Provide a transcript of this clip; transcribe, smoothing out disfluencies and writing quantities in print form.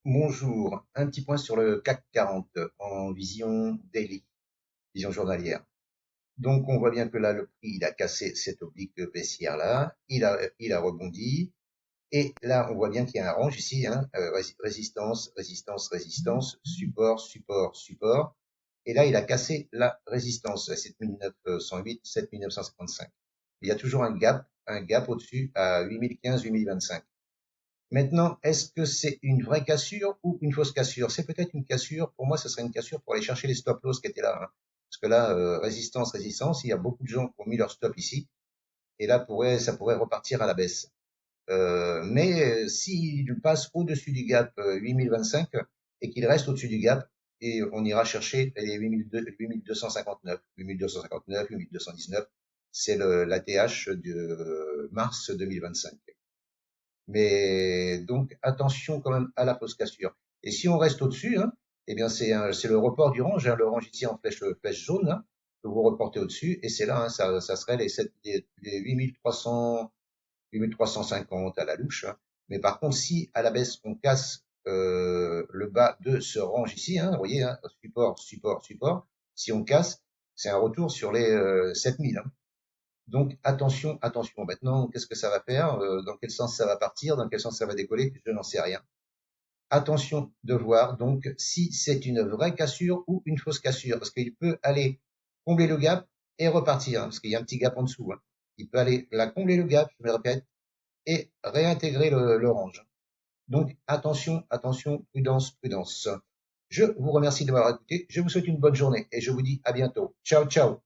Bonjour, un petit point sur le CAC 40 en vision daily, vision journalière. Donc on voit bien que là le prix il a cassé cette oblique baissière là, il a rebondi et là on voit bien qu'il y a un range ici, hein, résistance, résistance, résistance, support, support, support. Et là il a cassé la résistance à 7908, 7955. Il y a toujours un gap au-dessus à 8015, 8025. Maintenant, est-ce que c'est une vraie cassure ou une fausse cassure? C'est peut-être une cassure. Pour moi, ce serait une cassure pour aller chercher les stop loss qui étaient là, hein. Parce que là, résistance, résistance, il y a beaucoup de gens qui ont mis leur stop ici. Et là, ça pourrait repartir à la baisse. Mais s'il passe au-dessus du gap 8025 et qu'il reste au-dessus du gap, et on ira chercher les 8259, 8259, 8219, c'est l'ATH de mars 2025. Mais donc attention quand même à la fausse cassure. Et si on reste au-dessus, hein, eh bien c'est le report du range, hein, le range ici en flèche jaune, hein, que vous reportez au-dessus, et c'est là, hein, ça serait les 8300, 8350 à la louche, hein. Mais par contre, si à la baisse on casse le bas de ce range ici, hein, vous voyez, hein, support, support, support, si on casse, c'est un retour sur les 7000, hein. Donc attention, attention. Maintenant, qu'est-ce que ça va faire? Dans quel sens ça va partir? Dans quel sens ça va décoller? Je n'en sais rien. Attention de voir donc si c'est une vraie cassure ou une fausse cassure, parce qu'il peut aller combler le gap et repartir, hein, parce qu'il y a un petit gap en dessous, hein. Il peut aller la combler le gap, je me répète, et réintégrer le range. Donc attention, attention, prudence, prudence. Je vous remercie de m'avoir écouté. Je vous souhaite une bonne journée et je vous dis à bientôt. Ciao, ciao.